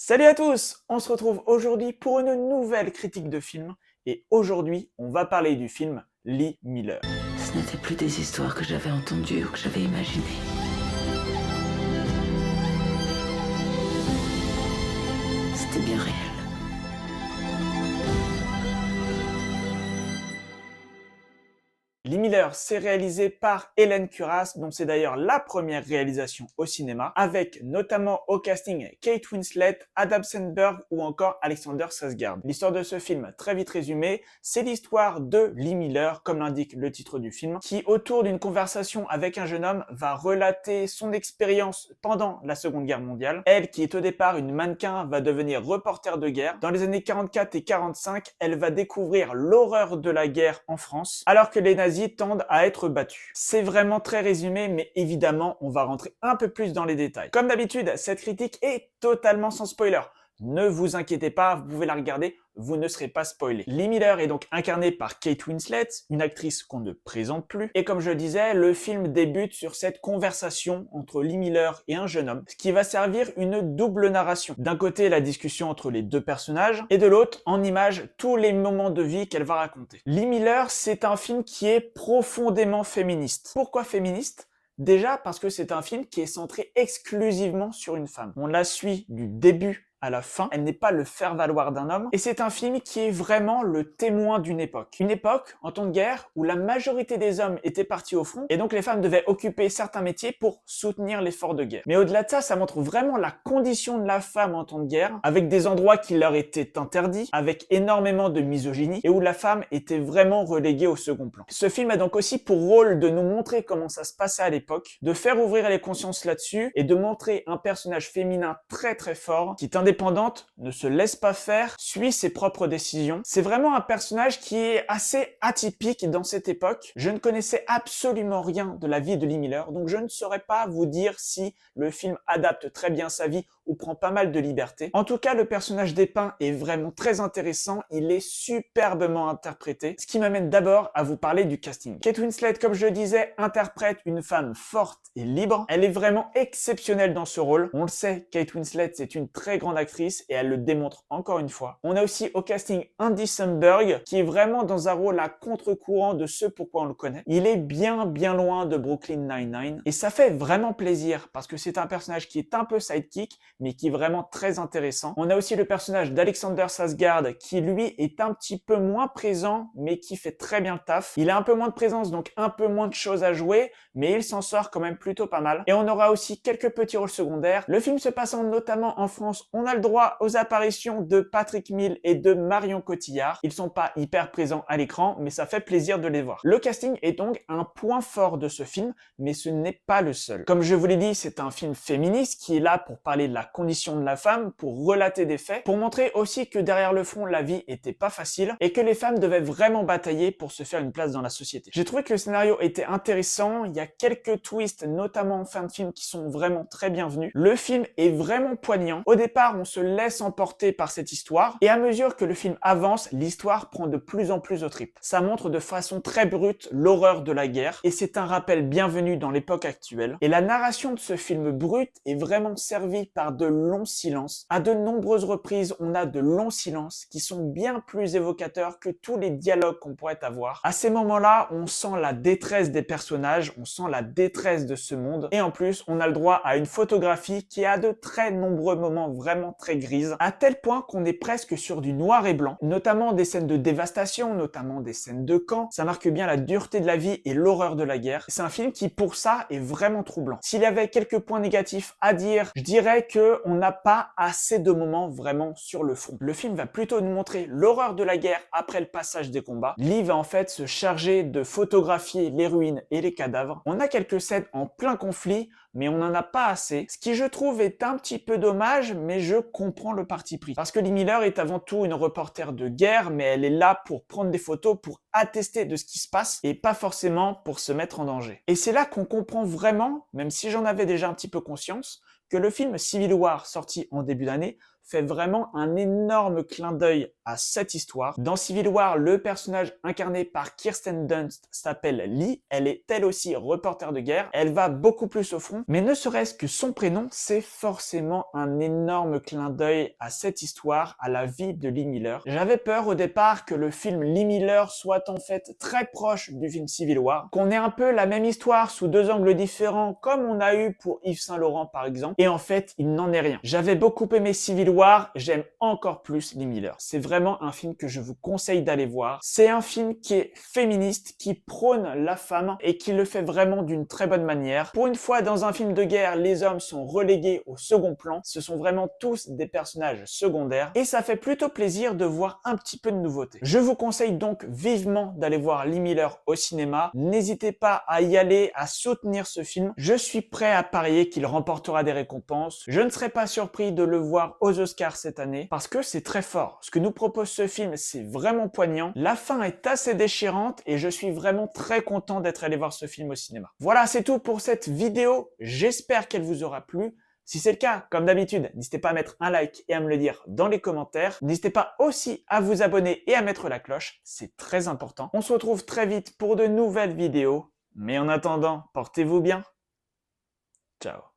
Salut à tous, on se retrouve aujourd'hui pour une nouvelle critique de film et aujourd'hui on va parler du film Lee Miller. Ce n'étaient plus des histoires que j'avais entendues ou que j'avais imaginées. C'était bien réel. Lee Miller, c'est réalisé par Hélène Curas, dont c'est d'ailleurs la première réalisation au cinéma, avec notamment au casting Kate Winslet, Adam Sandberg ou encore Alexander Skarsgård. L'histoire de ce film, très vite résumée, c'est l'histoire de Lee Miller, comme l'indique le titre du film, qui autour d'une conversation avec un jeune homme va relater son expérience pendant la Seconde Guerre mondiale. Elle, qui est au départ une mannequin, va devenir reporter de guerre. Dans les années 44 et 45, elle va découvrir l'horreur de la guerre en France, alors que les nazis tendent à être battus. C'est vraiment très résumé, mais évidemment, on va rentrer un peu plus dans les détails. Comme d'habitude, cette critique est totalement sans spoiler. Ne vous inquiétez pas, vous pouvez la regarder, vous ne serez pas spoilé. Lee Miller est donc incarné par Kate Winslet, une actrice qu'on ne présente plus. Et comme je le disais, le film débute sur cette conversation entre Lee Miller et un jeune homme, ce qui va servir une double narration. D'un côté, la discussion entre les deux personnages, et de l'autre, en image, tous les moments de vie qu'elle va raconter. Lee Miller, c'est un film qui est profondément féministe. Pourquoi féministe ? Déjà parce que c'est un film qui est centré exclusivement sur une femme. On la suit du début à la fin, elle n'est pas le faire-valoir d'un homme, et c'est un film qui est vraiment le témoin d'une époque. Une époque, en temps de guerre, où la majorité des hommes étaient partis au front, et donc les femmes devaient occuper certains métiers pour soutenir l'effort de guerre. Mais au-delà de ça, ça montre vraiment la condition de la femme en temps de guerre, avec des endroits qui leur étaient interdits, avec énormément de misogynie, et où la femme était vraiment reléguée au second plan. Ce film a donc aussi pour rôle de nous montrer comment ça se passait à l'époque, de faire ouvrir les consciences là-dessus, et de montrer un personnage féminin très très fort, qui est indépendante, ne se laisse pas faire, suit ses propres décisions. C'est vraiment un personnage qui est assez atypique dans cette époque. Je ne connaissais absolument rien de la vie de Lee Miller, donc je ne saurais pas vous dire si le film adapte très bien sa vie ou prend pas mal de liberté. En tout cas, le personnage dépeint est vraiment très intéressant, il est superbement interprété, ce qui m'amène d'abord à vous parler du casting. Kate Winslet, comme je le disais, interprète une femme forte et libre. Elle est vraiment exceptionnelle dans ce rôle. On le sait, Kate Winslet, c'est une très grande actrice et elle le démontre encore une fois. On a aussi au casting Andy Samberg, qui est vraiment dans un rôle à contre-courant de ce pourquoi on le connaît. Il est bien loin de Brooklyn Nine-Nine et ça fait vraiment plaisir parce que c'est un personnage qui est un peu sidekick, mais qui est vraiment très intéressant. On a aussi le personnage d'Alexander Skarsgård qui lui est un petit peu moins présent mais qui fait très bien le taf. Il a un peu moins de présence donc un peu moins de choses à jouer, mais il s'en sort quand même plutôt pas mal. Et on aura aussi quelques petits rôles secondaires. Le film se passant notamment en France, on a le droit aux apparitions de Patrick Mills et de Marion Cotillard. Ils sont pas hyper présents à l'écran, mais ça fait plaisir de les voir. Le casting est donc un point fort de ce film, mais ce n'est pas le seul. Comme je vous l'ai dit, c'est un film féministe qui est là pour parler de la condition de la femme, pour relater des faits, pour montrer aussi que derrière le front, la vie était pas facile et que les femmes devaient vraiment batailler pour se faire une place dans la société. J'ai trouvé que le scénario était intéressant, il y a quelques twists, notamment en fin de film, qui sont vraiment très bienvenus. Le film est vraiment poignant. Au départ, on se laisse emporter par cette histoire et à mesure que le film avance, l'histoire prend de plus en plus au tripes. Ça montre de façon très brute l'horreur de la guerre et c'est un rappel bienvenu dans l'époque actuelle. Et la narration de ce film brut est vraiment servie par de longs silences. À de nombreuses reprises, on a de longs silences qui sont bien plus évocateurs que tous les dialogues qu'on pourrait avoir. À ces moments-là, on sent la détresse des personnages, on sent la détresse de ce monde et en plus, on a le droit à une photographie qui a de très nombreux moments vraiment très grises, à tel point qu'on est presque sur du noir et blanc, notamment des scènes de dévastation, notamment des scènes de camp. Ça marque bien la dureté de la vie et l'horreur de la guerre. C'est un film qui, pour ça, est vraiment troublant. S'il y avait quelques points négatifs à dire, je dirais que on n'a pas assez de moments vraiment sur le front. Le film va plutôt nous montrer l'horreur de la guerre après le passage des combats. Lee va en fait se charger de photographier les ruines et les cadavres. On a quelques scènes en plein conflit, mais on n'en a pas assez. Ce qui, je trouve, est un petit peu dommage, mais je comprends le parti pris. Parce que Lee Miller est avant tout une reporter de guerre, mais elle est là pour prendre des photos, pour attester de ce qui se passe, et pas forcément pour se mettre en danger. Et c'est là qu'on comprend vraiment, même si j'en avais déjà un petit peu conscience, que le film Civil War, sorti en début d'année, fait vraiment un énorme clin d'œil à cette histoire. Dans Civil War, le personnage incarné par Kirsten Dunst s'appelle Lee. Elle est elle aussi reporter de guerre. Elle va beaucoup plus au front, mais ne serait-ce que son prénom, c'est forcément un énorme clin d'œil à cette histoire, à la vie de Lee Miller. J'avais peur au départ que le film Lee Miller soit en fait très proche du film Civil War, qu'on ait un peu la même histoire sous deux angles différents comme on a eu pour Yves Saint Laurent par exemple, et en fait il n'en est rien. J'avais beaucoup aimé Civil War, j'aime encore plus Lee Miller. C'est vraiment un film que je vous conseille d'aller voir. C'est un film qui est féministe, qui prône la femme et qui le fait vraiment d'une très bonne manière. Pour une fois dans un film de guerre, les hommes sont relégués au second plan, ce sont vraiment tous des personnages secondaires et ça fait plutôt plaisir de voir un petit peu de nouveauté. Je vous conseille donc vivement d'aller voir Lee Miller au cinéma. N'hésitez pas à y aller, à soutenir ce film. Je suis prêt à parier qu'il remportera des récompenses. Je ne serais pas surpris de le voir aux Oscars cette année parce que c'est très fort. Ce que nous propose ce film, c'est vraiment poignant. La fin est assez déchirante et je suis vraiment très content d'être allé voir ce film au cinéma. Voilà, c'est tout pour cette vidéo. J'espère qu'elle vous aura plu. Si c'est le cas, comme d'habitude, n'hésitez pas à mettre un like et à me le dire dans les commentaires. N'hésitez pas aussi à vous abonner et à mettre la cloche, c'est très important. On se retrouve très vite pour de nouvelles vidéos. Mais en attendant, portez-vous bien. Ciao.